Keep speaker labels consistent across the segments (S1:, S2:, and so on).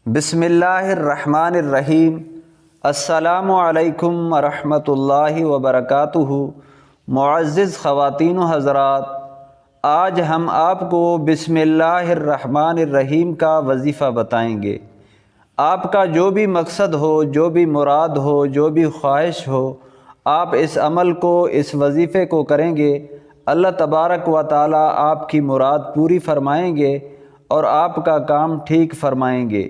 S1: بسم اللہ الرحمن الرحیم۔ السلام علیکم ورحمۃ اللہ وبرکاتہ۔ معزز خواتین و حضرات، آج ہم آپ کو بسم اللہ الرحمن الرحیم کا وظیفہ بتائیں گے۔ آپ کا جو بھی مقصد ہو، جو بھی مراد ہو، جو بھی خواہش ہو، آپ اس عمل کو، اس وظیفے کو کریں گے، اللہ تبارک و تعالی آپ کی مراد پوری فرمائیں گے اور آپ کا کام ٹھیک فرمائیں گے،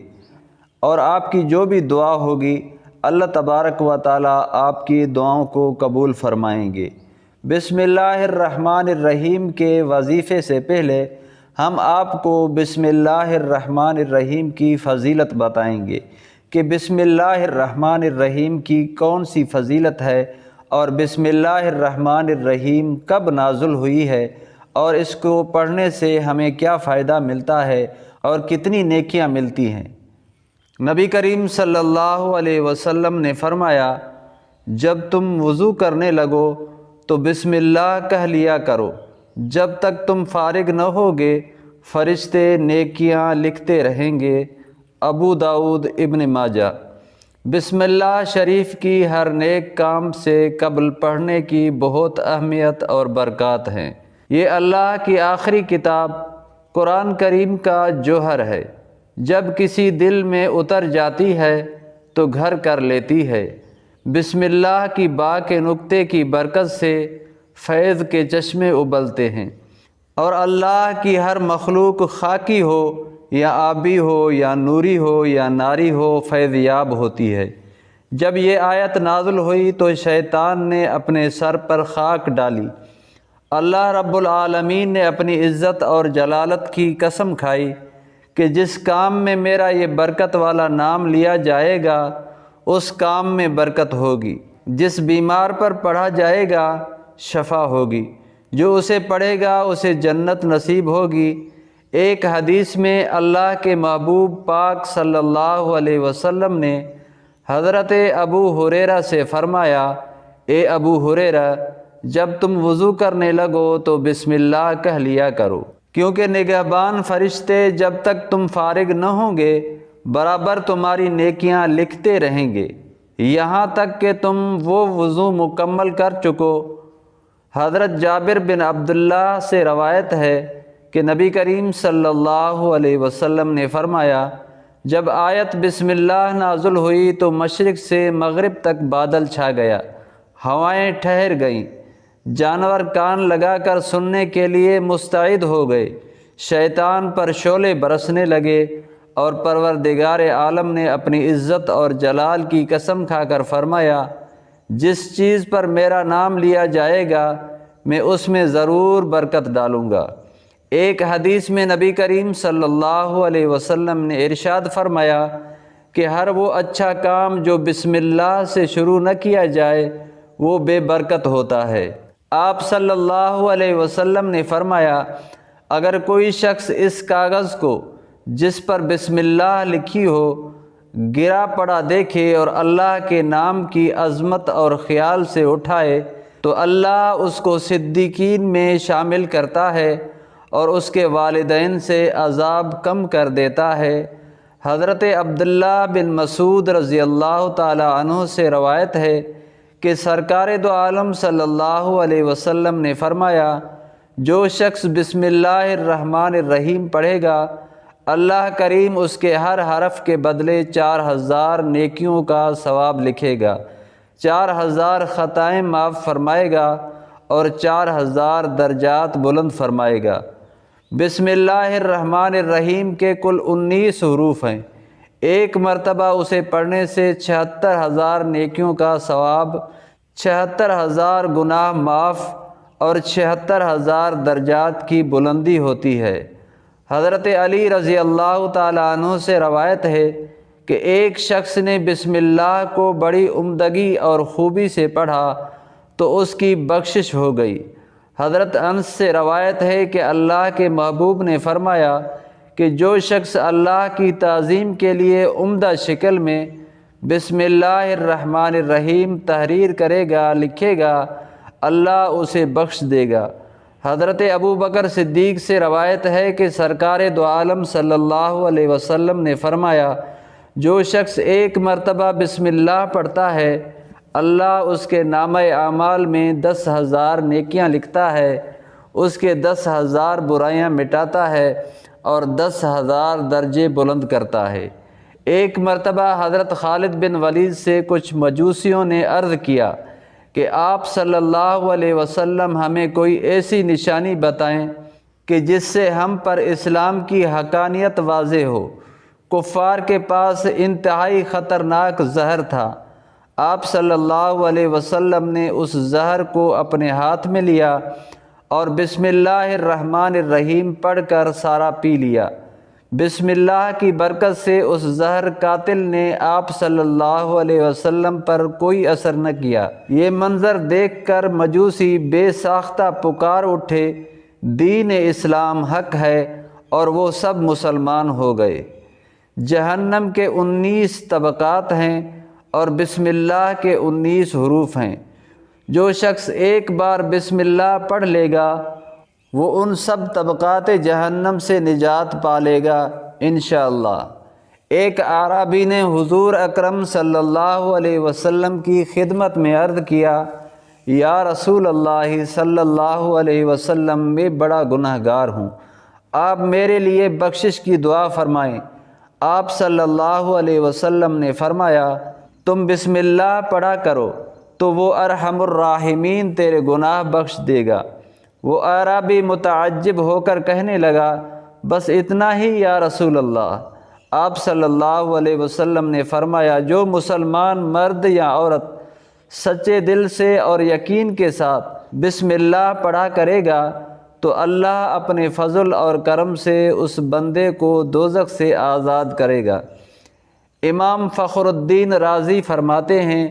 S1: اور آپ کی جو بھی دعا ہوگی اللہ تبارک و تعالی آپ کی دعاؤں کو قبول فرمائیں گے۔ بسم اللہ الرحمن الرحیم کے وظیفے سے پہلے ہم آپ کو بسم اللہ الرحمن الرحیم کی فضیلت بتائیں گے کہ بسم اللہ الرحمن الرحیم کی کون سی فضیلت ہے، اور بسم اللہ الرحمن الرحیم کب نازل ہوئی ہے، اور اس کو پڑھنے سے ہمیں کیا فائدہ ملتا ہے اور کتنی نیکیاں ملتی ہیں۔ نبی کریم صلی اللہ علیہ وسلم نے فرمایا، جب تم وضو کرنے لگو تو بسم اللہ کہہ لیا کرو، جب تک تم فارغ نہ ہوگے فرشتے نیکیاں لکھتے رہیں گے۔ ابو داؤد ابن ماجہ۔ بسم اللہ شریف کی ہر نیک کام سے قبل پڑھنے کی بہت اہمیت اور برکات ہیں۔ یہ اللہ کی آخری کتاب قرآن کریم کا جوہر ہے، جب کسی دل میں اتر جاتی ہے تو گھر کر لیتی ہے۔ بسم اللہ کی با کے نقطے کی برکت سے فیض کے چشمے ابلتے ہیں، اور اللہ کی ہر مخلوق خاکی ہو یا آبی ہو یا نوری ہو یا ناری ہو فیض یاب ہوتی ہے۔ جب یہ آیت نازل ہوئی تو شیطان نے اپنے سر پر خاک ڈالی۔ اللہ رب العالمین نے اپنی عزت اور جلالت کی قسم کھائی کہ جس کام میں میرا یہ برکت والا نام لیا جائے گا اس کام میں برکت ہوگی، جس بیمار پر پڑھا جائے گا شفا ہوگی، جو اسے پڑھے گا اسے جنت نصیب ہوگی۔ ایک حدیث میں اللہ کے محبوب پاک صلی اللہ علیہ وسلم نے حضرت ابو ہریرہ سے فرمایا، اے ابو ہریرہ، جب تم وضو کرنے لگو تو بسم اللہ کہہ لیا کرو، کیونکہ نگہبان فرشتے جب تک تم فارغ نہ ہوں گے برابر تمہاری نیکیاں لکھتے رہیں گے، یہاں تک کہ تم وہ وضو مکمل کر چکو۔ حضرت جابر بن عبداللہ سے روایت ہے کہ نبی کریم صلی اللہ علیہ وسلم نے فرمایا، جب آیت بسم اللہ نازل ہوئی تو مشرق سے مغرب تک بادل چھا گیا، ہوائیں ٹھہر گئیں، جانور کان لگا کر سننے کے لیے مستعد ہو گئے، شیطان پر شعلے برسنے لگے، اور پروردگار عالم نے اپنی عزت اور جلال کی قسم کھا کر فرمایا، جس چیز پر میرا نام لیا جائے گا میں اس میں ضرور برکت ڈالوں گا۔ ایک حدیث میں نبی کریم صلی اللہ علیہ وسلم نے ارشاد فرمایا کہ ہر وہ اچھا کام جو بسم اللہ سے شروع نہ کیا جائے وہ بے برکت ہوتا ہے۔ آپ صلی اللہ علیہ وسلم نے فرمایا، اگر کوئی شخص اس کاغذ کو جس پر بسم اللہ لکھی ہو گرا پڑا دیکھے اور اللہ کے نام کی عظمت اور خیال سے اٹھائے تو اللہ اس کو صدیقین میں شامل کرتا ہے اور اس کے والدین سے عذاب کم کر دیتا ہے۔ حضرت عبداللہ بن مسعود رضی اللہ تعالی عنہ سے روایت ہے کہ سرکار دو عالم صلی اللہ علیہ وسلم نے فرمایا، جو شخص بسم اللہ الرحمن الرحیم پڑھے گا اللہ کریم اس کے ہر حرف کے بدلے 4000 نیکیوں کا ثواب لکھے گا، 4000 خطائیں معاف فرمائے گا اور 4000 درجات بلند فرمائے گا۔ بسم اللہ الرحمن الرحیم کے کل 19 حروف ہیں، ایک مرتبہ اسے پڑھنے سے 76000 نیکیوں کا ثواب، 76000 گناہ معاف اور 76000 درجات کی بلندی ہوتی ہے۔ حضرت علی رضی اللہ تعالی عنہ سے روایت ہے کہ ایک شخص نے بسم اللہ کو بڑی عمدگی اور خوبی سے پڑھا تو اس کی بخشش ہو گئی۔ حضرت انس سے روایت ہے کہ اللہ کے محبوب نے فرمایا کہ جو شخص اللہ کی تعظیم کے لیے عمدہ شکل میں بسم اللہ الرحمن الرحیم تحریر کرے گا، لکھے گا، اللہ اسے بخش دے گا۔ حضرت ابو بکر صدیق سے روایت ہے کہ سرکار دو عالم صلی اللہ علیہ وسلم نے فرمایا، جو شخص ایک مرتبہ بسم اللہ پڑھتا ہے اللہ اس کے نامہ اعمال میں 10,000 نیکیاں لکھتا ہے، اس کے 10,000 برائیاں مٹاتا ہے اور 10,000 درجے بلند کرتا ہے۔ ایک مرتبہ حضرت خالد بن ولید سے کچھ مجوسیوں نے عرض کیا کہ آپ صلی اللہ علیہ وسلم ہمیں کوئی ایسی نشانی بتائیں کہ جس سے ہم پر اسلام کی حقانیت واضح ہو۔ کفار کے پاس انتہائی خطرناک زہر تھا۔ آپ صلی اللہ علیہ وسلم نے اس زہر کو اپنے ہاتھ میں لیا اور بسم اللہ الرحمن الرحیم پڑھ کر سارا پی لیا۔ بسم اللہ کی برکت سے اس زہر قاتل نے آپ صلی اللہ علیہ وسلم پر کوئی اثر نہ کیا۔ یہ منظر دیکھ کر مجوسی بے ساختہ پکار اٹھے، دین اسلام حق ہے، اور وہ سب مسلمان ہو گئے۔ جہنم کے 19 طبقات ہیں اور بسم اللہ کے 19 حروف ہیں۔ جو شخص ایک بار بسم اللہ پڑھ لے گا وہ ان سب طبقات جہنم سے نجات پا لے گا انشاءاللہ۔ ایک اعرابی نے حضور اکرم صلی اللہ علیہ وسلم کی خدمت میں عرض کیا، یا رسول اللہ صلی اللہ علیہ وسلم، میں بڑا گناہ گار ہوں، آپ میرے لیے بخشش کی دعا فرمائیں۔ آپ صلی اللہ علیہ وسلم نے فرمایا، تم بسم اللہ پڑھا کرو تو وہ ارحم الراحمین تیرے گناہ بخش دے گا۔ وہ اعرابی متعجب ہو کر کہنے لگا، بس اتنا ہی یا رسول اللہ؟ آپ صلی اللہ علیہ وسلم نے فرمایا، جو مسلمان مرد یا عورت سچے دل سے اور یقین کے ساتھ بسم اللہ پڑھا کرے گا تو اللہ اپنے فضل اور کرم سے اس بندے کو دوزخ سے آزاد کرے گا۔ امام فخر الدین رازی فرماتے ہیں،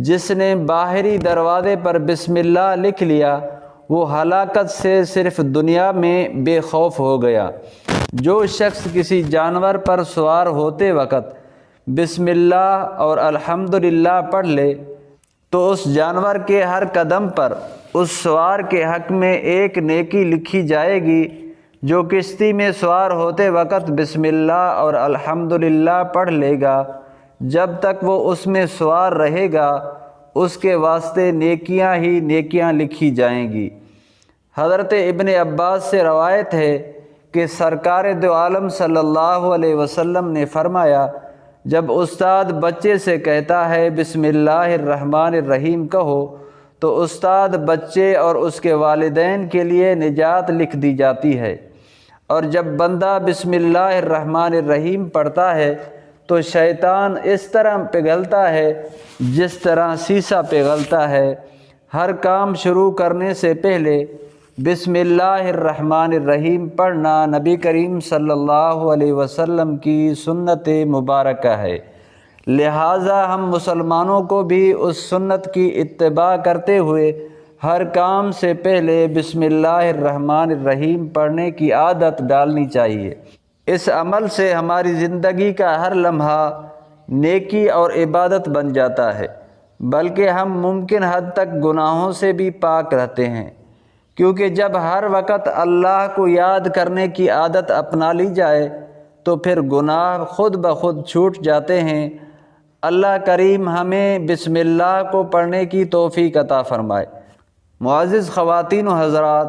S1: جس نے باہری دروازے پر بسم اللہ لکھ لیا وہ ہلاکت سے صرف دنیا میں بے خوف ہو گیا۔ جو شخص کسی جانور پر سوار ہوتے وقت بسم اللہ اور الحمدللہ پڑھ لے تو اس جانور کے ہر قدم پر اس سوار کے حق میں ایک نیکی لکھی جائے گی۔ جو کشتی میں سوار ہوتے وقت بسم اللہ اور الحمدللہ پڑھ لے گا، جب تک وہ اس میں سوار رہے گا اس کے واسطے نیکیاں ہی نیکیاں لکھی جائیں گی۔ حضرت ابن عباس سے روایت ہے کہ سرکار دو عالم صلی اللہ علیہ وسلم نے فرمایا، جب استاد بچے سے کہتا ہے بسم اللہ الرحمن الرحیم کہو تو استاد بچے اور اس کے والدین کے لیے نجات لکھ دی جاتی ہے، اور جب بندہ بسم اللہ الرحمن الرحیم پڑھتا ہے تو شیطان اس طرح پگھلتا ہے جس طرح سیسا پگھلتا ہے۔ ہر کام شروع کرنے سے پہلے بسم اللہ الرحمن الرحیم پڑھنا نبی کریم صلی اللہ علیہ وسلم کی سنت مبارکہ ہے، لہٰذا ہم مسلمانوں کو بھی اس سنت کی اتباع کرتے ہوئے ہر کام سے پہلے بسم اللہ الرحمن الرحیم پڑھنے کی عادت ڈالنی چاہیے۔ اس عمل سے ہماری زندگی کا ہر لمحہ نیکی اور عبادت بن جاتا ہے، بلکہ ہم ممکن حد تک گناہوں سے بھی پاک رہتے ہیں، کیونکہ جب ہر وقت اللہ کو یاد کرنے کی عادت اپنا لی جائے تو پھر گناہ خود بخود چھوٹ جاتے ہیں۔ اللہ کریم ہمیں بسم اللہ کو پڑھنے کی توفیق عطا فرمائے۔ معزز خواتین و حضرات،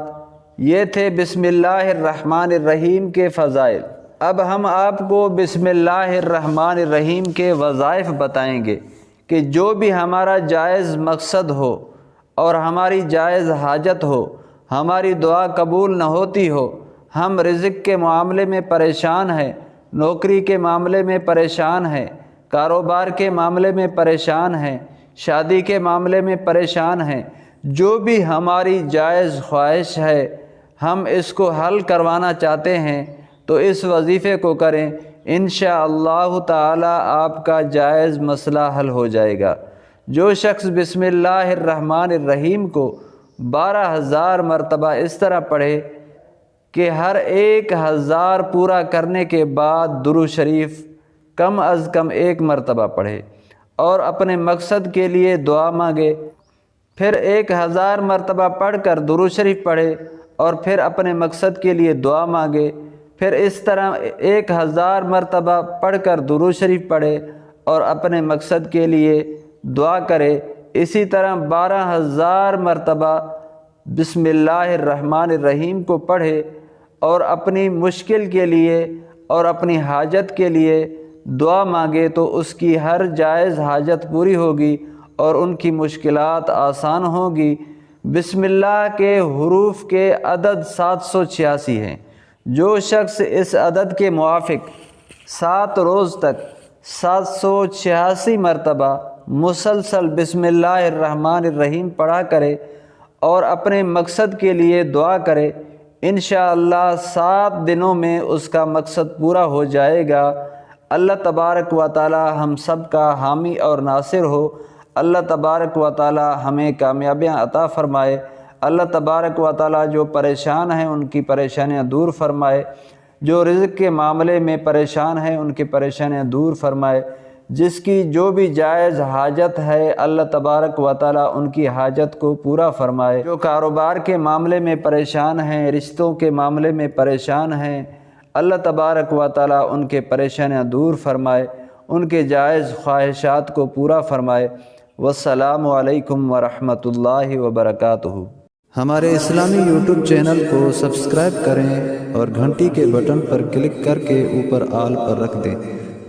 S1: یہ تھے بسم اللہ الرحمن الرحیم کے فضائل۔ اب ہم آپ کو بسم اللہ الرحمن الرحیم کے وظائف بتائیں گے کہ جو بھی ہمارا جائز مقصد ہو اور ہماری جائز حاجت ہو، ہماری دعا قبول نہ ہوتی ہو، ہم رزق کے معاملے میں پریشان ہیں، نوکری کے معاملے میں پریشان ہیں، کاروبار کے معاملے میں پریشان ہیں، شادی کے معاملے میں پریشان ہیں، جو بھی ہماری جائز خواہش ہے ہم اس کو حل کروانا چاہتے ہیں تو اس وظیفے کو کریں، انشاءاللہ تعالی آپ کا جائز مسئلہ حل ہو جائے گا۔ جو شخص بسم اللہ الرحمن الرحیم کو 12,000 مرتبہ اس طرح پڑھے کہ ہر 1,000 پورا کرنے کے بعد درود شریف کم از کم 1 مرتبہ پڑھے اور اپنے مقصد کے لیے دعا مانگے، پھر 1,000 مرتبہ پڑھ کر درود شریف پڑھے اور پھر اپنے مقصد کے لیے دعا مانگے، پھر اس طرح 1000 مرتبہ پڑھ کر درود شریف پڑھے اور اپنے مقصد کے لیے دعا کرے۔ اسی طرح 12000 مرتبہ بسم اللہ الرحمن الرحیم کو پڑھے اور اپنی مشکل کے لیے اور اپنی حاجت کے لیے دعا مانگے تو اس کی ہر جائز حاجت پوری ہوگی اور ان کی مشکلات آسان ہوگی۔ بسم اللہ کے حروف کے عدد 786 ہیں۔ جو شخص اس عدد کے موافق 7 روز تک 786 مرتبہ مسلسل بسم اللہ الرحمن الرحیم پڑھا کرے اور اپنے مقصد کے لیے دعا کرے، انشاءاللہ 7 دنوں میں اس کا مقصد پورا ہو جائے گا۔ اللہ تبارک و تعالی ہم سب کا حامی اور ناصر ہو۔ اللہ تبارک و تعالی ہمیں کامیابیاں عطا فرمائے۔ اللہ تبارک و تعالی جو پریشان ہیں ان کی پریشانیاں دور فرمائے، جو رزق کے معاملے میں پریشان ہیں ان کی پریشانیاں دور فرمائے، جس کی جو بھی جائز حاجت ہے اللہ تبارک و تعالی ان کی حاجت کو پورا فرمائے۔ جو کاروبار کے معاملے میں پریشان ہیں، رشتوں کے معاملے میں پریشان ہیں، اللہ تبارک و تعالی ان کے پریشانیاں دور فرمائے، ان کے جائز خواہشات کو پورا فرمائے۔ والسلام علیکم ورحمۃ اللہ وبرکاتہ۔
S2: ہمارے اسلامی یوٹیوب چینل کو سبسکرائب کریں اور گھنٹی کے بٹن پر کلک کر کے اوپر آل پر رکھ دیں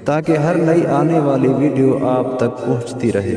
S2: تاکہ ہر نئی آنے والی ویڈیو آپ تک پہنچتی رہے۔